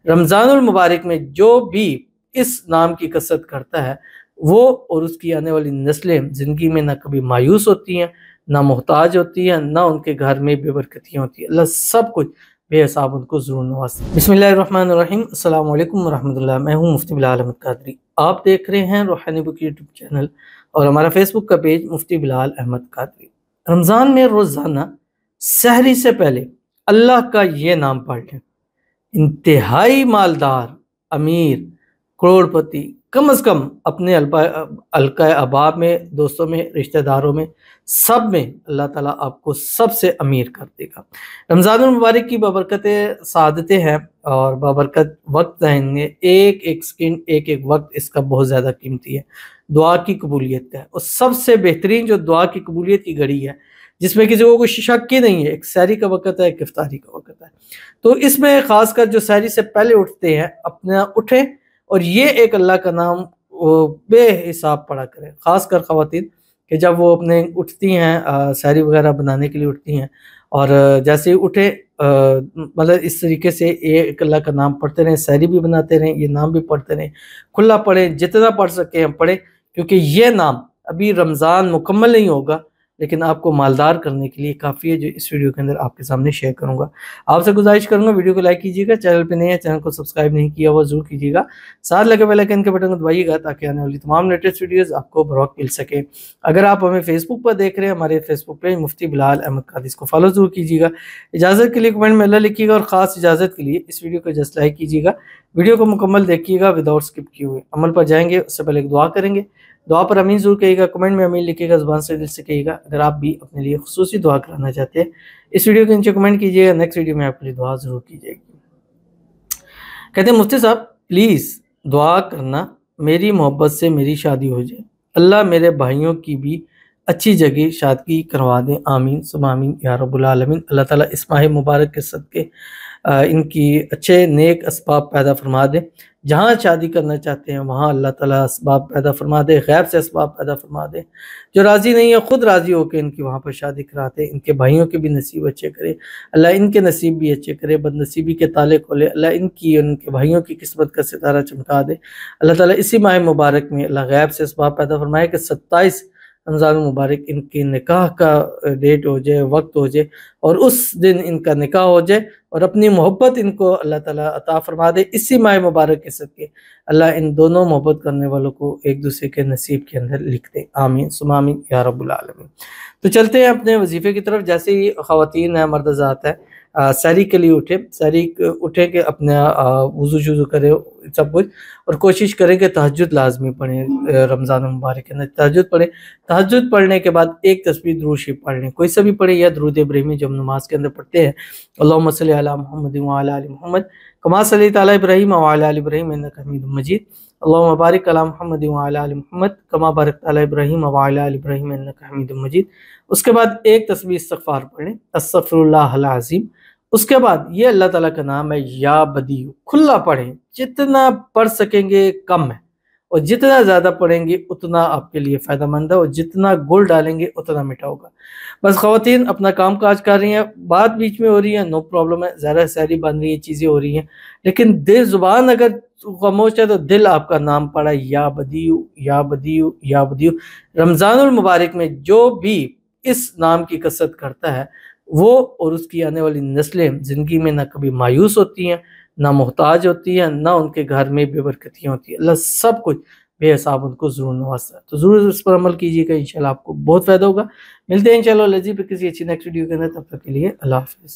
رمضان المبارک میں جو بھی اس نام کی کثرت کرتا ہے وہ اور اس کی آنے والی نسلیں زندگی میں نہ کبھی مایوس ہوتی ہیں، نہ محتاج ہوتی ہیں، نہ ان کے گھر میں بے برکتیاں ہوتی ہیں۔ اللہ سب کچھ بے حساب ان کو ضرور نوازتا ہے۔ بسم اللہ الرحمن الرحیم۔ السلام علیکم ورحمۃ اللہ۔ میں ہوں مفتی بلال احمد قادری۔ آپ دیکھ رہے ہیں روحانی بک یوٹیوب چینل اور ہمارا فیس بک کا پیج مفتی بلال احمد قادری۔ رمضان میں روزانہ سحری سے پہلے اللہ کا یہ نام پڑھ لیں۔ انتہائی مالدار، امیر، کروڑ پتی، کم از کم اپنے حلقہ احباب میں، دوستوں میں، رشتہ داروں میں، سب میں اللہ تعالیٰ آپ کو سب سے امیر کر دے گا۔ رمضان المبارک کی بابرکت سعادتیں ہیں اور بابرکت وقت ہیں۔ ایک ایک سیکنڈ، ایک ایک وقت اس کا بہت زیادہ قیمتی ہے۔ دعا کی قبولیت ہے اور سب سے بہترین جو دعا کی قبولیت کی گھڑی ہے، جس میں کسی کو کوئی شک ہی نہیں ہے، ایک سحری کا وقت ہے، ایک افطاری کا وقت ہے۔ تو اس میں خاص کر جو سحری سے پہلے اٹھتے ہیں، اپنا اٹھیں اور یہ ایک اللہ کا نام بے حساب پڑھا کریں۔ خاص کر خواتین کہ جب وہ اپنے اٹھتی ہیں، سحری وغیرہ بنانے کے لیے اٹھتی ہیں، اور جیسے ہی اٹھے مطلب اس طریقے سے ایک اللہ کا نام پڑھتے رہیں، سحری بھی بناتے رہیں، یہ نام بھی پڑھتے رہیں، کھلا پڑھیں، جتنا پڑھ سکیں ہم پڑھیں، کیونکہ یہ نام ابھی رمضان مکمل نہیں ہوگا لیکن آپ کو مالدار کرنے کے لیے کافی ہے، جو اس ویڈیو کے اندر آپ کے سامنے شیئر کروں گا۔ آپ سے گزارش کروں گا ویڈیو کو لائک کیجیے گا، چینل پہ نہیں ہے چینل کو سبسکرائب نہیں کیا ہوا ضرور کیجیے گا، ساتھ لگے بیل آئیکن کے بٹن کو دبائیے گا تاکہ آنے والی تمام لیٹسٹ ویڈیوز آپ کو بروقت مل سکے۔ اگر آپ ہمیں فیس بک پر دیکھ رہے ہیں، ہمارے فیس بک پیج مفتی بلال احمد قادری، اس کو فالو ضرور کیجیے گا۔ اجازت کے لیے کمنٹ میں اللہ لکھیے گا اور خاص اجازت کے لیے اس ویڈیو کو جسٹ لائک کیجیے گا۔ ویڈیو کو مکمل دیکھیے گا وداؤٹ اسکپ کیے ہوئے۔ عمل پر جائیں گے اس سے پہلے ایک دعا کریں گے۔ دعا پر امین ضرور کہیے گا، کمنٹ میں امین لکھیے گا، زبان سے دل سے کہیے گا۔ اگر آپ بھی اپنے لیے خصوصی دعا کرانا چاہتے ہیں اس ویڈیو کے نیچے کمنٹ کیجیے گا، نیکسٹ ویڈیو میں آپ کے لیے دعا ضرور کی جائے گی۔ کہتے ہیں مفتی صاحب پلیز دعا کرنا میری محبت سے میری شادی ہو جائے، اللہ میرے بھائیوں کی بھی اچھی جگہ شادی کروا دیں، آمین ثم آمین یا رب العالمین۔ اللہ تعالیٰ اس ماہ مبارک کے صدقے ان کی اچھے نیک اسباب پیدا فرما دیں، جہاں شادی کرنا چاہتے ہیں وہاں اللہ تعالیٰ اسباب پیدا فرما دے، غیب سے اسباب پیدا فرما دے، جو راضی نہیں ہے خود راضی ہو کے ان کی وہاں پر شادی کراتے، ان کے بھائیوں کے بھی نصیب اچھے کرے، اللہ ان کے نصیب بھی اچھے کرے، بد نصیبی کے تالے کھولے، اللہ ان کی ان کے بھائیوں کی قسمت کا ستارہ چمکا دے۔ اللہ تعالیٰ اسی ماہ مبارک میں اللہ غیب سے اسباب پیدا فرمائے کہ 27 رمضان مبارک ان کے نکاح کا ڈیٹ ہو جائے، وقت ہو جائے، اور اس دن ان کا نکاح ہو جائے اور اپنی محبت ان کو اللہ تعالیٰ عطا فرما دے اسی ماہ مبارک کے صدقے۔ اللہ ان دونوں محبت کرنے والوں کو ایک دوسرے کے نصیب کے اندر لکھ دے، آمین ثم آمین یا رب العالمین۔ تو چلتے ہیں اپنے وظیفے کی طرف۔ جیسے ہی خواتین ہیں، مرد حضرات ہیں، سحری کے لیے اٹھیں کہ اپنا وضو شضو کرے سب کچھ، اور کوشش کریں کہ تہجد لازمی پڑھیں۔ رمضان مبارک کے اندر تہجد پڑھیں۔ تہجد پڑھنے کے بعد ایک تسبیح درود شریف پڑھ لیں، کوئی سا بھی پڑھیں، یا درود ابراہیمی جو ہم نماز کے اندر پڑھتے ہیں، اللہم صلی علی محمد وعلی آل محمد کما صلیت علی ابراہیم وعلی آل ابراہیم انک حمید مجید، اللہم بارک علی محمد وعلی آل محمد کما بارکت علی ابراہیم وعلی آل ابراہیم انک حمید مجید۔ اس کے بعد ایک تسبیح استغفار پڑھیں، استغفر اللہ العظیم۔ اس کے بعد یہ اللہ تعالیٰ کا نام ہے یا بدیع، کھلا پڑھیں، جتنا پڑھ سکیں گے کم ہے، اور جتنا زیادہ پڑھیں گے اتنا آپ کے لیے فائدہ مند ہے، اور جتنا گل ڈالیں گے اتنا میٹھا ہوگا۔ بس خواتین اپنا کام کاج کر رہی ہیں، بات بیچ میں ہو رہی ہے، نو پرابلم ہے، ظاہر سحری بن رہی ہے، چیزیں ہو رہی ہیں، لیکن دل زبان اگر خاموش ہے تو دل آپ کا نام پڑھا یا بدیع یا بدیع یا بدیع۔ رمضان المبارک میں جو بھی اس نام کی کثرت کرتا ہے وہ اور اس کی آنے والی نسلیں زندگی میں نہ کبھی مایوس ہوتی ہیں، نہ محتاج ہوتی ہیں، نہ ان کے گھر میں بے برکتیاں ہوتی ہیں۔ اللہ سب کچھ بے حساب ان کو ضرور نوازتا ہے، تو ضرور اس پر عمل کیجیے گا، انشاءاللہ آپ کو بہت فائدہ ہوگا۔ ملتے ہیں انشاءاللہ کسی اچھی نیکسٹ ویڈیو کے اندر، تب تک کے لیے اللہ حافظ۔